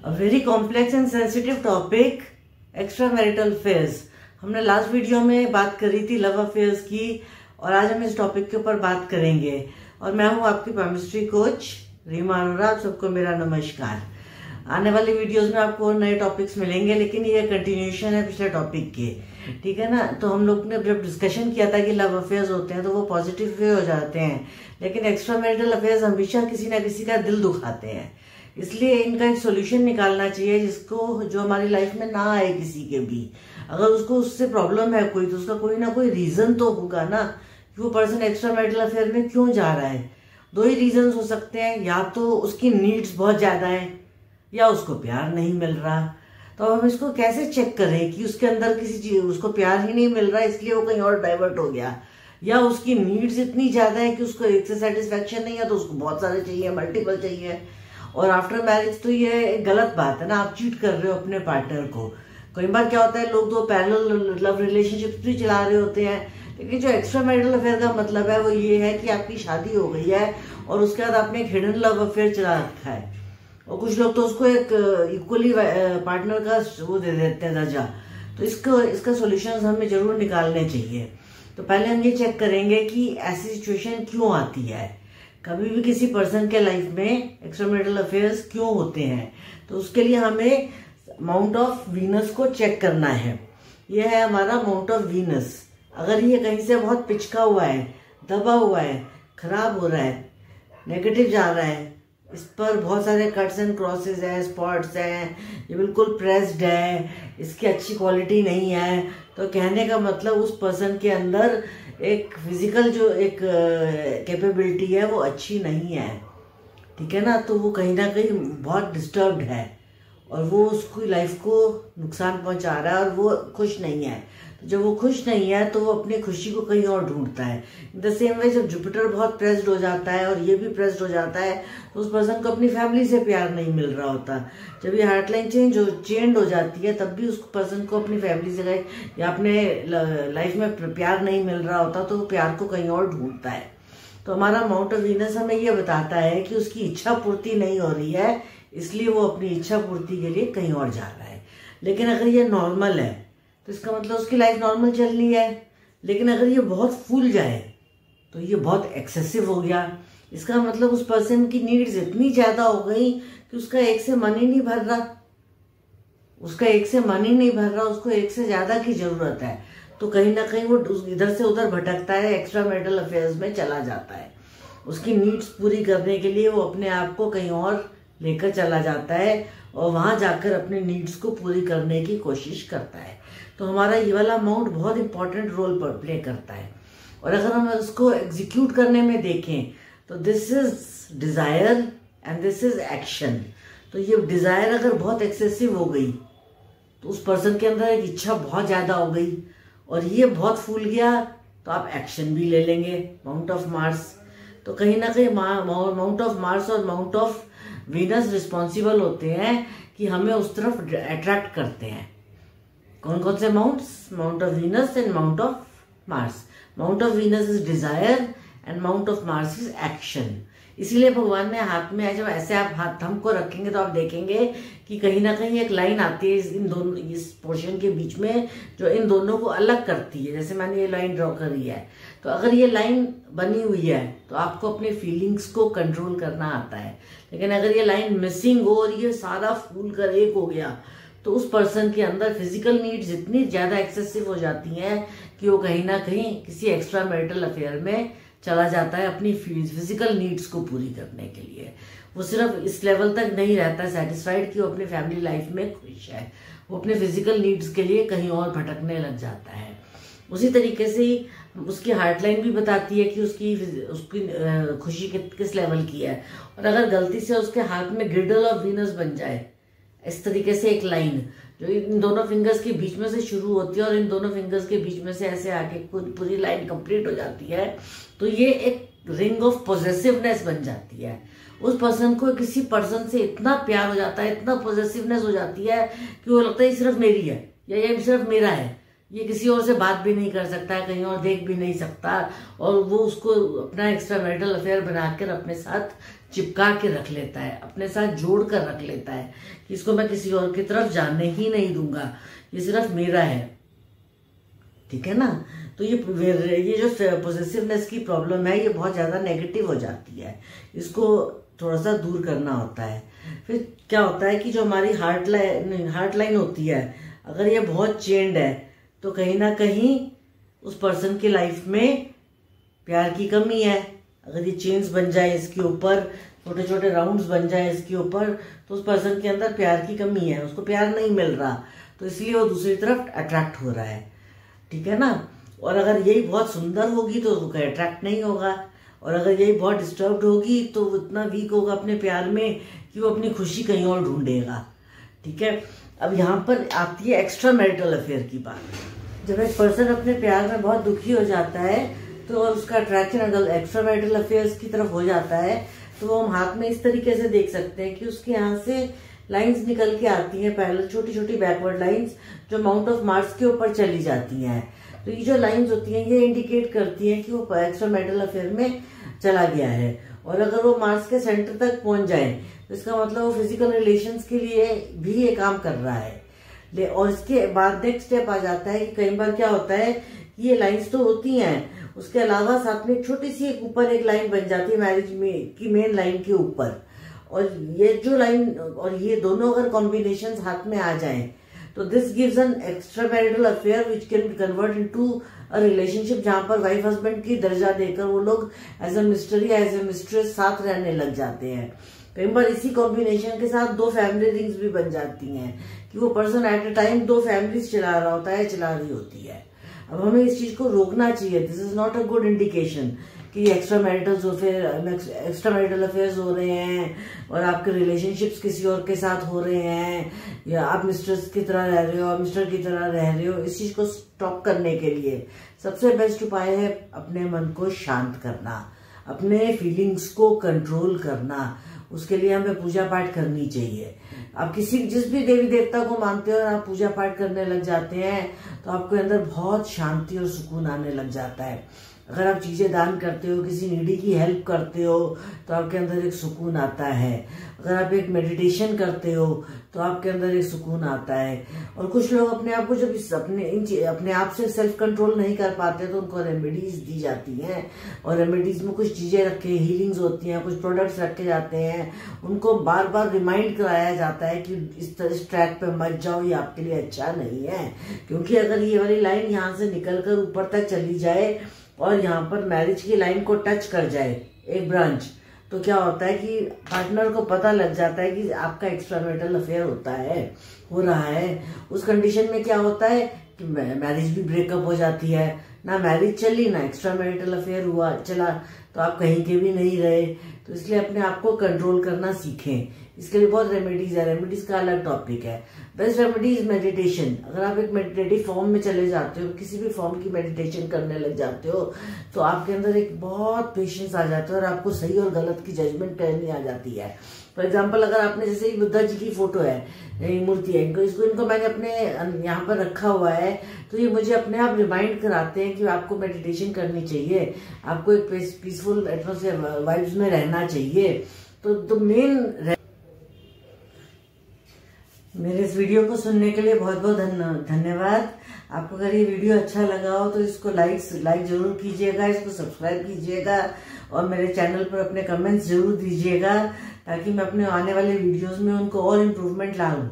A very complex and sensitive topic, extra marital affairs. हमने last video में बात करी थी लव अफेयर्स की, और आज हम इस टॉपिक के ऊपर बात करेंगे। और मैं हूं आपकी केमिस्ट्री कोच रीमा अरोड़ा। आप सबको मेरा नमस्कार। आने वाली वीडियोस में आपको नए टॉपिक्स मिलेंगे, लेकिन ये कंटिन्यूशन है पिछले टॉपिक के, ठीक है ना। तो हम लोग ने जब डिस्कशन किया था कि लव अफेयर्स होते हैं तो वो पॉजिटिव वे हो जाते हैं, लेकिन एक्स्ट्रा मैरिटल अफेयर्स हमेशा किसी ना किसी का दिल दुखाते हैं। इसलिए इनका एक सोल्यूशन निकालना चाहिए जिसको जो हमारी लाइफ में ना आए किसी के भी। अगर उसको उससे प्रॉब्लम है कोई, तो उसका कोई ना कोई रीजन तो होगा ना कि वो पर्सन एक्स्ट्रा मैरिटल अफेयर में क्यों जा रहा है। दो ही रीजन हो सकते हैं, या तो उसकी नीड्स बहुत ज्यादा है या उसको प्यार नहीं मिल रहा। तो हम इसको कैसे चेक करें कि उसके अंदर किसी चीज उसको प्यार ही नहीं मिल रहा इसलिए वो कहीं और डाइवर्ट हो गया, या उसकी नीड्स इतनी ज्यादा है कि उसको एक से सेटिस्फेक्शन नहीं है तो उसको बहुत सारे चाहिए, मल्टीपल चाहिए। और आफ्टर मैरिज तो ये गलत बात है ना, आप चीट कर रहे हो अपने पार्टनर को। कई बार क्या होता है, लोग दो पैरेलल लव रिलेशनशिप्स भी चला रहे होते हैं, लेकिन जो एक्स्ट्रा मैरिटल अफेयर का मतलब है वो ये है कि आपकी शादी हो गई है और उसके बाद आपने एक हिडन लव अफेयर चला रखा है। और कुछ लोग तो उसको एक इक्वली पार्टनर का वो दे देते हैं दर्जा। तो इसका सॉल्यूशंस हमें जरूर निकालने चाहिए। तो पहले हम ये चेक करेंगे कि ऐसी सिचुएशन क्यों आती है, कभी भी किसी पर्सन के लाइफ में एक्स्ट्रा मैरिटल अफेयर्स क्यों होते हैं। तो उसके लिए हमें माउंट ऑफ वीनस को चेक करना है। यह है हमारा माउंट ऑफ वीनस। अगर ये कहीं से बहुत पिचका हुआ है, दबा हुआ है, खराब हो रहा है, नेगेटिव जा रहा है, इस पर बहुत सारे कट्स एंड क्रॉसेस हैं, स्पॉट्स हैं, ये बिल्कुल प्रेस्ड है, इसकी अच्छी क्वालिटी नहीं है, तो कहने का मतलब उस पर्सन के अंदर एक फिजिकल जो एक कैपेबिलिटी है वो अच्छी नहीं है, ठीक है ना। तो वो कहीं ना कहीं बहुत डिस्टर्ब्ड है और वो उसकी लाइफ को नुकसान पहुंचा रहा है और वो खुश नहीं है। तो जब वो खुश नहीं है तो वो अपनी खुशी को कहीं और ढूंढता है। इन द सेम वे जब जुपिटर बहुत प्रेस्ड हो जाता है और ये भी प्रेस्ड हो जाता है तो उस पर्सन को अपनी फैमिली से प्यार नहीं मिल रहा होता। जब ये हार्टलाइन चेंज हो जाती है तब भी उस पर्सन को अपनी फैमिली से या अपने लाइफ में प्यार नहीं मिल रहा होता, तो वो प्यार को कहीं और ढूंढता है। तो हमारा माउंट ऑफ वीनस हमें ये बताता है कि उसकी इच्छा पूर्ति नहीं हो रही है, इसलिए वो अपनी इच्छा पूर्ति के लिए कहीं और जा रहा है। लेकिन अगर ये नॉर्मल है तो इसका मतलब उसकी लाइफ नॉर्मल चल रही है। लेकिन अगर ये बहुत फूल जाए तो ये बहुत एक्सेसिव हो गया। इसका मतलब उस पर्सन की नीड्स इतनी ज्यादा हो गई कि उसका एक से मन ही नहीं भर रहा, उसको एक से ज्यादा की जरूरत है। तो कहीं ना कहीं वो इधर से उधर भटकता है, एक्स्ट्रा मैरिटल अफेयर्स में चला जाता है। उसकी नीड्स पूरी करने के लिए वो अपने आप को कहीं और लेकर चला जाता है और वहां जाकर अपने नीड्स को पूरी करने की कोशिश करता है। तो हमारा ये वाला माउंट बहुत इंपॉर्टेंट रोल पर प्ले करता है। और अगर हम उसको एग्जीक्यूट करने में देखें तो this is desire and this is action. तो ये डिजायर अगर बहुत एक्सेसिव हो गई तो उस पर्सन के अंदर एक इच्छा बहुत ज्यादा हो गई और ये बहुत फूल गया तो आप एक्शन भी ले लेंगे, माउंट ऑफ मार्स। तो कहीं ना कहीं माउंट ऑफ मार्स और माउंट ऑफ वीनस रिस्पॉन्सिबल होते हैं कि हमें उस तरफ अट्रैक्ट करते हैं। कौन कौन से mounts? Mount of Venus and mount of Mars. Mount of Venus is desire and mount of Mars is action. इसीलिए भगवान ने हाथ में, जब ऐसे आप हाथ थंब को रखेंगे तो आप देखेंगे कि कहीं ना कहीं एक लाइन आती है इन दोनों, इस पोर्शन के बीच में, जो इन दोनों को अलग करती है। जैसे मैंने ये लाइन ड्रॉ करी है, तो अगर ये लाइन बनी हुई है तो आपको अपने फीलिंग्स को कंट्रोल करना आता है। लेकिन अगर ये लाइन मिसिंग हो और ये सारा फूल कर एक हो गया तो उस पर्सन के अंदर फिजिकल नीड्स इतनी ज्यादा एक्सेसिव हो जाती हैं कि वो कहीं ना कहीं किसी एक्स्ट्रा मैरिटल अफेयर में चला जाता है अपनी फिजिकल नीड्स को पूरी करने के लिए। वो सिर्फ इस लेवल तक नहीं रहता सेटिस्फाइड कि वो अपनी फैमिली लाइफ में खुश है, वो अपने फिजिकल नीड्स के लिए कहीं और भटकने लग जाता है। उसी तरीके से ही उसकी हार्टलाइन भी बताती है कि उसकी खुशी किस लेवल की है। और अगर गलती से उसके हाथ में ग्रिडल ऑफ वीनस बन जाए, इस तरीके से एक लाइन जो इन दोनों फिंगर्स के बीच में से शुरू होती है और इन दोनों फिंगर्स के बीच में से ऐसे आके पूरी लाइन कंप्लीट हो जाती है, तो ये एक रिंग ऑफ पॉजेसिवनेस बन जाती है। उस पर्सन को किसी पर्सन से इतना प्यार हो जाता है, इतना पॉजेसिवनेस हो जाती है कि वो लगता है सिर्फ मेरी है या ये सिर्फ मेरा है, ये किसी और से बात भी नहीं कर सकता है, कहीं और देख भी नहीं सकता, और वो उसको अपना एक्स्ट्रा मैरिटल अफेयर बनाकर अपने साथ चिपका के रख लेता है, अपने साथ जोड़ कर रख लेता है कि इसको मैं किसी और की तरफ जाने ही नहीं दूंगा, ये सिर्फ मेरा है। ठीक है ना। तो ये जो पोजेसिवनेस की प्रॉब्लम है, ये बहुत ज्यादा नेगेटिव हो जाती है, इसको थोड़ा सा दूर करना होता है। फिर क्या होता है कि जो हमारी हार्ट लाइन होती है, अगर ये बहुत चेंड है तो कहीं ना कहीं उस पर्सन की लाइफ में प्यार की कमी है। अगर ये चेन्स बन जाए इसके ऊपर, छोटे छोटे राउंड्स बन जाए इसके ऊपर, तो उस पर्सन के अंदर प्यार की कमी है, उसको प्यार नहीं मिल रहा, तो इसलिए वो दूसरी तरफ अट्रैक्ट हो रहा है। ठीक है ना। और अगर यही बहुत सुंदर होगी तो वो अट्रैक्ट नहीं होगा, और अगर यही बहुत डिस्टर्ब्ड होगी तो वो इतना वीक होगा अपने प्यार में कि वो अपनी खुशी कहीं और ढूंढेगा। ठीक है। अब यहाँ पर आती है एक्स्ट्रा मैरिटल अफेयर की बात। जब एक पर्सन अपने प्यार में बहुत दुखी हो जाता है तो उसका अट्रैक्शन अगर एक्स्ट्रा मैरिटल अफेयर्स की तरफ हो जाता है, तो वो हम हाथ में इस तरीके से देख सकते हैं कि उसके यहाँ से लाइंस निकल के आती हैं, पहले छोटी छोटी बैकवर्ड लाइंस जो माउंट ऑफ मार्स के ऊपर चली जाती हैं। तो ये जो लाइंस होती हैं ये इंडिकेट करती हैं कि वो एक्स्ट्रा मैरिटल अफेयर में चला गया है। और अगर वो मार्स के सेंटर तक पहुंच जाए तो इसका मतलब वो फिजिकल रिलेशंस के लिए भी ये काम कर रहा है। और इसके बाद नेक्स्ट स्टेप आ जाता है कि कई बार क्या होता है कि ये लाइंस तो होती हैं, उसके अलावा साथ में छोटी सी ऊपर एक लाइन बन जाती है मैरिज में की मेन लाइन के ऊपर। और ये जो लाइन और ये दोनों अगर कॉम्बिनेशन हाथ में आ जाएं तो this gives an extra marital affair which can be convert into a relationship, जहां पर वाइफ हस्बैंड की दर्जा देकर वो लोग एज ए मिस्टर या एज ए मिस्ट्रेस साथ रहने लग जाते हैं। कई बार इसी कॉम्बिनेशन के साथ 2 फैमिली रिंग्स भी बन जाती हैं कि वो person at A time 2 families चला रहा होता है, चला रही होती है। अब हमें इस चीज को रोकना चाहिए। This is not a good indication कि एक्स्ट्रा मैरिटल अफेयर्स हो रहे हैं और आपके रिलेशनशिप्स किसी और के साथ हो रहे हैं, या आप मिस्ट्रेस की तरह रह रहे हो, मिस्टर की तरह रह रहे हो। इस चीज को स्टॉप करने के लिए सबसे बेस्ट उपाय है अपने मन को शांत करना, अपने फीलिंग्स को कंट्रोल करना। उसके लिए हमें पूजा पाठ करनी चाहिए। आप जिस भी देवी देवता को मानते हो और आप पूजा पाठ करने लग जाते हैं तो आपके अंदर बहुत शांति और सुकून आने लग जाता है। अगर आप चीजें दान करते हो, किसी नीडी की हेल्प करते हो, तो आपके अंदर एक सुकून आता है। अगर आप एक मेडिटेशन करते हो तो आपके अंदर एक सुकून आता है। और कुछ लोग अपने आप को जब अपने आप से सेल्फ कंट्रोल नहीं कर पाते तो उनको रेमेडीज दी जाती हैं, और रेमेडीज में कुछ चीजें रखे हीलिंग्स होती हैं, कुछ प्रोडक्ट्स रखे जाते हैं, उनको बार बार रिमाइंड कराया जाता है कि इस ट्रैक पे मत जाओ, ये आपके लिए अच्छा नहीं है। क्योंकि अगर ये वाली लाइन यहाँ से निकलकर ऊपर तक चली जाए और यहाँ पर मैरिज की लाइन को टच कर जाए एक ब्रांच, तो क्या होता है कि पार्टनर को पता लग जाता है कि आपका एक्स्ट्रा मैरिटल अफेयर हो रहा है। उस कंडीशन में क्या होता है कि मैरिज भी ब्रेकअप हो जाती है, ना मैरिज चली ना एक्स्ट्रा मैरिटल अफेयर चला, तो आप कहीं के भी नहीं रहे। तो इसलिए अपने आप को कंट्रोल करना सीखें। इसके लिए बहुत रेमेडीज है, रेमेडीज का अलग टॉपिक है। Best remedy is meditation. अगर आप एक मेडिटेटिव फॉर्म में चले जाते हो, किसी भी फॉर्म की मेडिटेशन करने लग जाते हो, तो आपके अंदर एक बहुत पेशेंस आ जाता है और आपको सही और गलत की जजमेंट करनी आ जाती है। फॉर एग्जाम्पल, अगर आपने जैसे बुद्धा जी की फोटो है, मूर्ति है, इनको मैंने अपने यहाँ पर रखा हुआ है, तो ये मुझे अपने आप रिमाइंड कराते हैं कि आपको मेडिटेशन करनी चाहिए, आपको एक पीसफुल एटमॉस्फेयर वाइब्स में रहना चाहिए। तो मेन मेरे इस वीडियो को सुनने के लिए बहुत बहुत धन्यवाद। आपको अगर ये वीडियो अच्छा लगा हो तो इसको लाइक जरूर कीजिएगा, इसको सब्सक्राइब कीजिएगा और मेरे चैनल पर अपने कमेंट्स जरूर दीजिएगा, ताकि मैं अपने आने वाले वीडियोस में उनको और इम्प्रूवमेंट लाऊं।